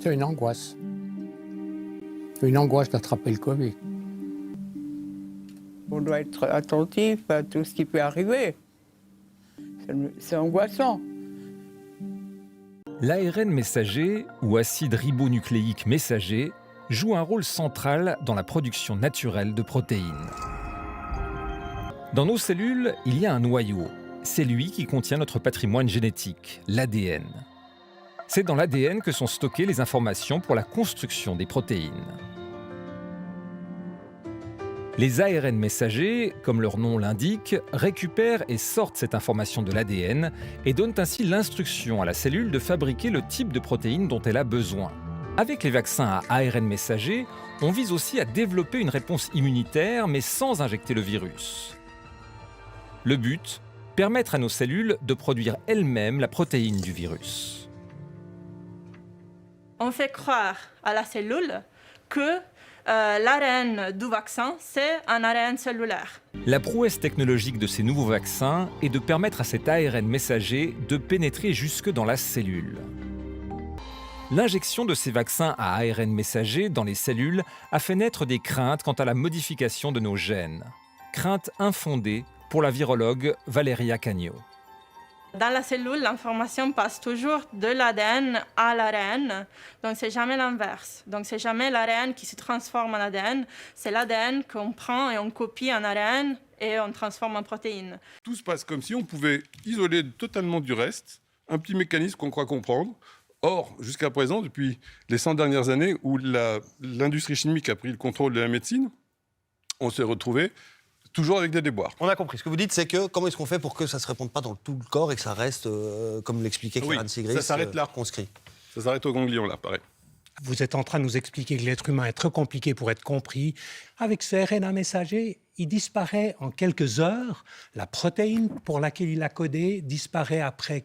c'est une angoisse. Une angoisse d'attraper le Covid. On doit être attentif à tout ce qui peut arriver. C'est angoissant. L'ARN messager, ou acide ribonucléique messager, joue un rôle central dans la production naturelle de protéines. Dans nos cellules, il y a un noyau. C'est lui qui contient notre patrimoine génétique, l'ADN. C'est dans l'ADN que sont stockées les informations pour la construction des protéines. Les ARN messagers, comme leur nom l'indique, récupèrent et sortent cette information de l'ADN et donnent ainsi l'instruction à la cellule de fabriquer le type de protéines dont elle a besoin. Avec les vaccins à ARN messager, on vise aussi à développer une réponse immunitaire, mais sans injecter le virus. Le but, permettre à nos cellules de produire elles-mêmes la protéine du virus. On fait croire à la cellule que l'ARN du vaccin, c'est un ARN cellulaire. La prouesse technologique de ces nouveaux vaccins est de permettre à cet ARN messager de pénétrer jusque dans la cellule. L'injection de ces vaccins à ARN messager dans les cellules a fait naître des craintes quant à la modification de nos gènes. Craintes infondées pour la virologue Valeria Cagno. Dans la cellule, l'information passe toujours de l'ADN à l'ARN, donc c'est jamais l'inverse. Donc c'est jamais l'ARN qui se transforme en ADN, c'est l'ADN qu'on prend et on copie en ARN et on transforme en protéines. Tout se passe comme si on pouvait isoler totalement du reste un petit mécanisme qu'on croit comprendre. Or, jusqu'à présent, depuis les 100 dernières années où l'industrie chimique a pris le contrôle de la médecine, on s'est retrouvé toujours avec des déboires. On a compris. Ce que vous dites, c'est que comment est-ce qu'on fait pour que ça ne se répande pas dans tout le corps et que ça reste, comme l'expliquait Karen Sigris, ça s'arrête là. conscrit. Ça s'arrête au ganglion, là, pareil. Vous êtes en train de nous expliquer que l'être humain est trop compliqué pour être compris. Avec ce RNA messager, il disparaît en quelques heures. La protéine pour laquelle il a codé disparaît après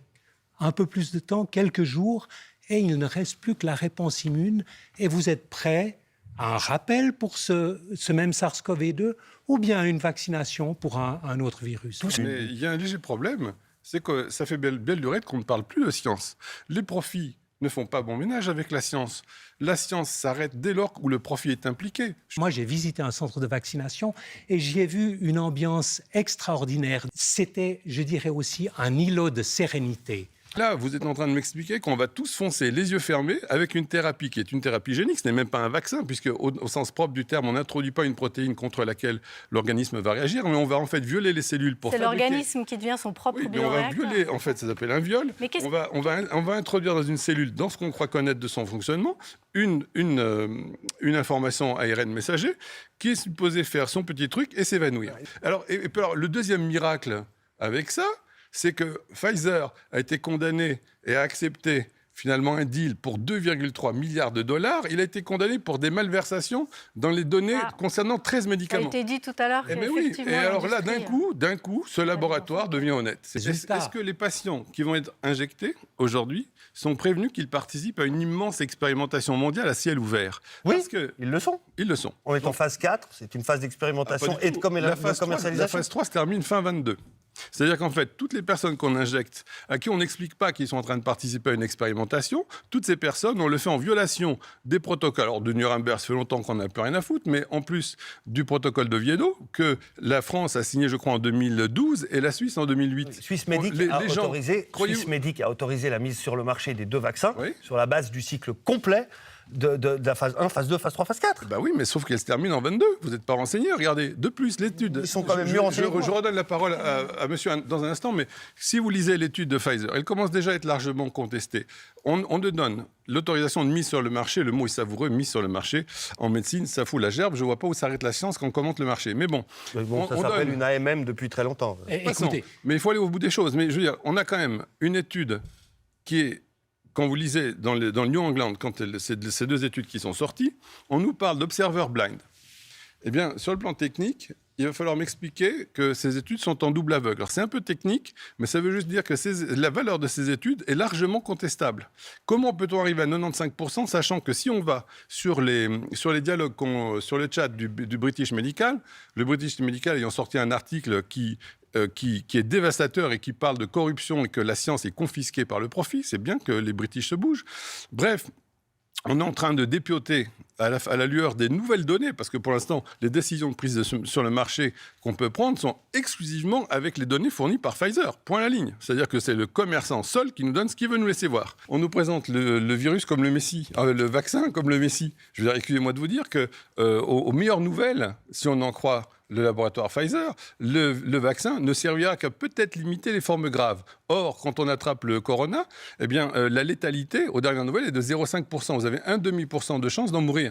un peu plus de temps, quelques jours, et il ne reste plus que la réponse immune. Et vous êtes prêt à un rappel pour ce même SARS-CoV-2 ou bien une vaccination pour un autre virus. Mais il y a un léger problème, c'est que ça fait belle lurette qu'on ne parle plus de science. Les profits ne font pas bon ménage avec la science. La science s'arrête dès lors où le profit est impliqué. Moi, j'ai visité un centre de vaccination et j'y ai vu une ambiance extraordinaire. C'était, je dirais aussi, un îlot de sérénité. Là, vous êtes en train de m'expliquer qu'on va tous foncer les yeux fermés avec une thérapie qui est une thérapie génique. Ce n'est même pas un vaccin, puisque au sens propre du terme, on n'introduit pas une protéine contre laquelle l'organisme va réagir, mais on va en fait violer les cellules pour fabriquer... C'est l'organisme qui devient son propre bioréacteur. On va violer, en fait, ça s'appelle un viol. Mais on va introduire dans une cellule, dans ce qu'on croit connaître de son fonctionnement, une information ARN messager qui est supposée faire son petit truc et s'évanouir. Alors, le deuxième miracle avec ça, c'est que Pfizer a été condamné et a accepté finalement un deal pour 2,3 milliards de dollars. Il a été condamné pour des malversations dans les données concernant 13 médicaments. Ça a été dit tout à l'heure qu'effectivement... Et alors là, d'un coup, ce laboratoire devient honnête. Est-ce que les patients qui vont être injectés aujourd'hui sont prévenus qu'ils participent à une immense expérimentation mondiale à ciel ouvert? Oui, ils le sont. Ils le sont. On est en phase 4, c'est une phase d'expérimentation et de commercialisation. La phase 3 se termine fin 22. C'est-à-dire qu'en fait, toutes les personnes qu'on injecte, à qui on n'explique pas qu'ils sont en train de participer à une expérimentation, toutes ces personnes, on le fait en violation des protocoles. Alors, de Nuremberg, ça fait longtemps qu'on n'a plus rien à foutre, mais en plus du protocole de Vieno, que la France a signé, je crois, en 2012 et la Suisse en 2008. Swissmedic a autorisé la mise sur le marché des 2 vaccins sur la base du cycle complet de la phase 1, phase 2, phase 3, phase 4. Bah oui, mais sauf qu'elle se termine en 22. Vous n'êtes pas renseigné. Regardez, de plus, l'étude... Ils sont quand même mieux renseignés. Je redonne la parole à monsieur dans un instant, mais si vous lisez l'étude de Pfizer, elle commence déjà à être largement contestée. On ne donne l'autorisation de mise sur le marché, le mot est savoureux, mise sur le marché. En médecine, ça fout la gerbe. Je ne vois pas où s'arrête la science quand on commente le marché. Mais bon, ça s'appelle une AMM depuis très longtemps. Écoutez. Mais il faut aller au bout des choses. Mais je veux dire, on a quand même une étude qui est... Quand vous lisez dans le New England, quand ces 2 études qui sont sorties, on nous parle d'observer blind. Eh bien, sur le plan technique, il va falloir m'expliquer que ces études sont en double aveugle. Alors, c'est un peu technique, mais ça veut juste dire que la valeur de ces études est largement contestable. Comment peut-on arriver à 95%, sachant que si on va sur les dialogues, sur le chat du British Medical, le British Medical ayant sorti un article qui est dévastateur et qui parle de corruption et que la science est confisquée par le profit, c'est bien que les British se bougent. Bref, on est en train de dépioter à la lueur des nouvelles données, parce que pour l'instant, les décisions de prise sur le marché qu'on peut prendre sont exclusivement avec les données fournies par Pfizer, point à la ligne. C'est-à-dire que c'est le commerçant seul qui nous donne ce qu'il veut nous laisser voir. On nous présente le virus comme le Messie, le vaccin comme le Messie. Je veux dire, excusez-moi de vous dire que, aux meilleures nouvelles, si on en croit le laboratoire Pfizer, le vaccin ne servira qu'à peut-être limiter les formes graves. Or, quand on attrape le corona, eh bien, la létalité, aux dernières nouvelles, est de 0,5%. Vous avez 1,5% de chance d'en mourir.